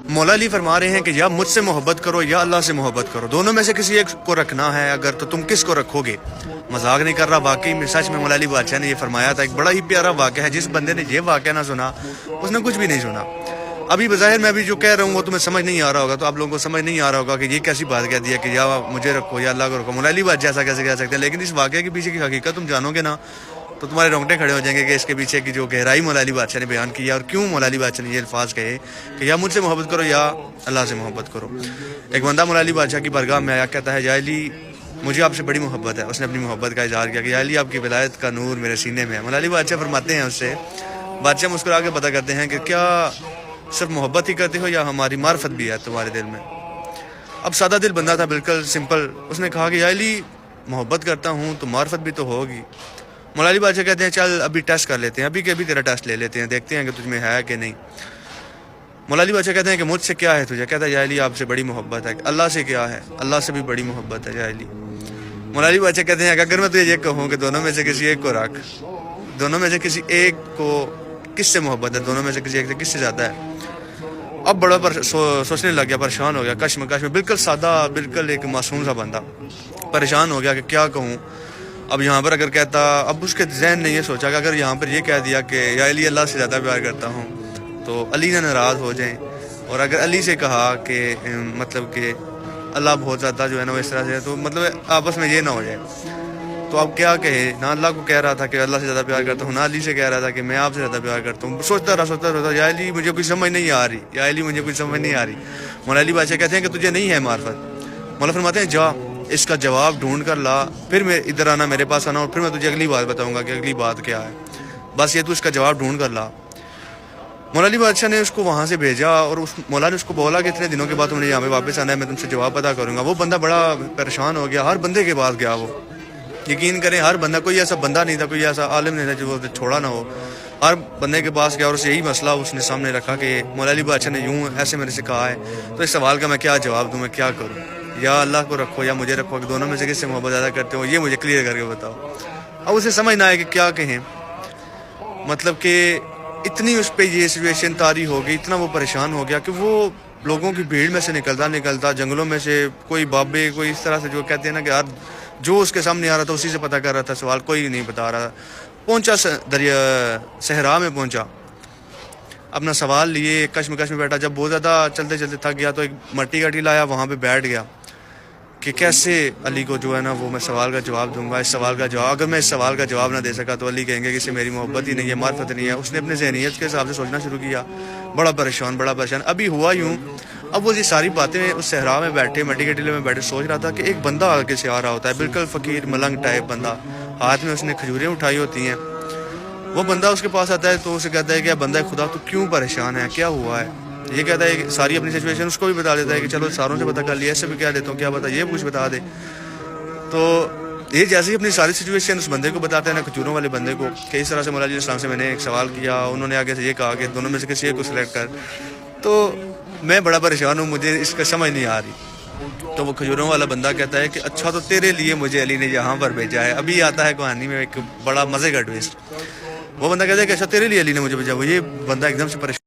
مولا علی فرما رہے ہیں کہ یا مجھ سے محبت کرو یا اللہ سے محبت کرو، دونوں میں سے کسی ایک کو رکھنا ہے اگر تو تم کس کو رکھو گے؟ مذاق نہیں کر رہا، واقعی میں سچ میں مولا علی بادشاہ نے یہ فرمایا تھا۔ ایک بڑا ہی پیارا واقعہ ہے، جس بندے نے یہ واقعہ نہ سنا اس نے کچھ بھی نہیں سنا۔ ابھی بظاہر میں ابھی جو کہہ رہا ہوں وہ تمہیں سمجھ نہیں آ رہا ہوگا، تو آپ لوگوں کو سمجھ نہیں آ رہا ہوگا کہ یہ کیسی بات کہہ دی ہے کہ یا مجھے رکھو یا اللہ کو رکھو۔ مولا علی بادشاہ ایسا کیسے کہہ سکتے ہیں؟ لیکن اس واقعے کے پیچھے کی حقیقت تم جانو گے نا تو تمہارے رونگٹے کھڑے ہو جائیں گے کہ اس کے پیچھے کی جو گہرائی مولا علی بادشاہ نے بیان کی ہے اور کیوں مولا علی بادشاہ نے یہ الفاظ کہے کہ یا مجھ سے محبت کرو یا اللہ سے محبت کرو۔ ایک بندہ مولا علی بادشاہ کی بارگاہ میں آیا، کہتا ہے یا علی مجھے آپ سے بڑی محبت ہے۔ اس نے اپنی محبت کا اظہار کیا کہ یا علی آپ کی ولایت کا نور میرے سینے میں ہے۔ مولا علی بادشاہ فرماتے ہیں اس سے، بادشاہ مسکرا کے پتہ کرتے ہیں کہ کیا صرف محبت ہی کرتے ہو یا ہماری معرفت بھی ہے تمہارے دل میں؟ اب سادہ دل بندہ تھا، بالکل سمپل، اس نے کہا کہ یا علی محبت کرتا ہوں تو معرفت بھی تو ہوگی۔ مولا علی بادشاہ کہتے ہیں چل ابھی ٹیسٹ کر لیتے ہیں، ابھی کے ابھی تیرا ٹیسٹ لے لیتے ہیں، دیکھتے ہیں کہ تجھ میں ہے کہ نہیں۔ مولا علی بادشاہ کہتے ہیں کہ مجھ سے کیا ہے تجھے؟ کہتا ہے یا علی آپ سے بڑی محبت ہے۔ اللہ سے کیا ہے؟ اللہ سے بھی بڑی محبت ہے یا علی۔ مولا علی بادشاہ کہتے ہیں کہ اگر میں تجھے یہ کہوں کہ دونوں میں سے کسی ایک کو رکھ، دونوں میں سے کسی ایک کو کس سے محبت ہے؟ دونوں میں سے کسی ایک سے کس سے زیادہ ہے؟ اب بڑا سوچنے لگ گیا، پریشان ہو گیا، کشمکش میں، بالکل سادہ، بالکل ایک معصوم سا بندہ پریشان ہو گیا کہ کیا کہوں۔ اب یہاں پر اگر کہتا، اب اس کے ذہن نے یہ سوچا کہ اگر یہاں پر یہ کہہ دیا کہ یا علی اللہ سے زیادہ پیار کرتا ہوں تو علی نہ ناراض ہو جائیں، اور اگر علی سے کہا کہ مطلب کہ اللہ بہت زیادہ جو ہے نا وہ اس طرح سے، تو مطلب آپس میں یہ نہ ہو جائے۔ تو اب کیا کہے؟ نہ اللہ کو کہہ رہا تھا کہ اللہ سے زیادہ پیار کرتا ہوں، نہ علی سے کہہ رہا تھا کہ میں آپ سے زیادہ پیار کرتا ہوں۔ سوچتا رہا یا علی مجھے کچھ سمجھ نہیں آ رہی، یا علی مجھے کچھ سمجھ نہیں آ رہی۔ مولا علی بادشاہ کہتے ہیں کہ تجھے نہیں ہے معرفت۔ مولا فرماتے ہیں جا اس کا جواب ڈھونڈ کر لا، پھر میں ادھر آنا، میرے پاس آنا، اور پھر میں تجھے اگلی بات بتاؤں گا کہ اگلی بات کیا ہے، بس یہ تو اس کا جواب ڈھونڈ کر لا۔ مولا علی بادشاہ نے اس کو وہاں سے بھیجا، اور اس مولا نے اس کو بولا کہ اتنے دنوں کے بعد تم نے یہاں پہ واپس آنا ہے، میں تم سے جواب پتا کروں گا۔ وہ بندہ بڑا پریشان ہو گیا، ہر بندے کے پاس گیا، وہ یقین کریں ہر بندہ، کوئی ایسا بندہ نہیں تھا، کوئی ایسا عالم نہیں تھا جو چھوڑا نہ ہو، ہر بندے کے پاس گیا اور اسے یہی مسئلہ اس نے سامنے رکھا کہ مولا علی بادشاہ نے یوں ایسے میرے سے کہا ہے، تو اس سوال کا میں کیا جواب دوں، میں کیا کروں؟ یا اللہ کو رکھو یا مجھے رکھو، کہ دونوں میں سے کس سے محبت زیادہ کرتے ہو، یہ مجھے کلیئر کر کے بتاؤ۔ اب اسے سمجھ نہ آئے کہ کیا کہیں، مطلب کہ اتنی اس پہ یہ سچویشن طاری ہو گئی، اتنا وہ پریشان ہو گیا کہ وہ لوگوں کی بھیڑ میں سے نکلتا جنگلوں میں سے، کوئی بابے، کوئی اس طرح سے جو کہتے ہیں نا کہ ہر جو اس کے سامنے آ رہا تھا اسی سے پتہ کر رہا تھا، سوال کوئی نہیں بتا رہا۔ پہنچا دریا صحرا میں، پہنچا اپنا سوال لیے، کشمکش میں بیٹھا، جب بہت زیادہ چلتے چلتے تھک گیا تو ایک مٹی کا ٹیلا لایا، وہاں پہ بیٹھ گیا کہ کیسے علی کو جو ہے نا وہ میں سوال کا جواب دوں گا۔ اس سوال کا جواب، اگر میں اس سوال کا جواب نہ دے سکا تو علی کہیں گے کہ اسے میری محبت ہی نہیں ہے، معرفت نہیں ہے۔ اس نے اپنے ذہنیت کے حساب سے سوچنا شروع کیا، بڑا پریشان۔ ابھی ہوا یوں، اب وہ یہ ساری باتیں اس صحرا میں بیٹھے، مٹی کے ٹیلے میں بیٹھے سوچ رہا تھا کہ ایک بندہ آگے سے آ رہا ہوتا ہے، بالکل فقیر ملنگ ٹائپ بندہ، ہاتھ میں اس نے کھجوریں اٹھائی ہوتی ہیں۔ وہ بندہ اس کے پاس آتا ہے تو اسے کہتا ہے کہ بندہ خدا تو کیوں پریشان ہے، کیا ہوا ہے؟ یہ کہتا ہے کہ ساری اپنی سچویشن اس کو بھی بتا دیتا ہے کہ چلو ساروں سے پتہ کر لیا، ایسے بھی کہہ دیتا ہوں، کیا بتا، یہ کچھ بتا دے۔ تو یہ جیسے ہی اپنی ساری سچویشن اس بندے کو بتاتے ہیں نا، کھجوروں والے بندے کو، کہ اس طرح سے مولا علیہ السلام سے میں نے ایک سوال کیا، انہوں نے آگے سے یہ کہا کہ دونوں میں سے کسی ایک کو سلیکٹ کر، تو میں بڑا پریشان ہوں، مجھے اس کا سمجھ نہیں آ رہی۔ تو وہ کھجوروں والا بندہ کہتا ہے کہ اچھا تو تیرے لیے مجھے علی نے یہاں پر بھیجا ہے۔ ابھی آتا ہے کہانی میں ایک بڑا مزے کا ٹویسٹ۔ وہ بندہ کہتا ہے کہ اچھا تیرے لیے علی نے مجھے بھیجا، وہ یہ بندہ ایک دم سے پریشان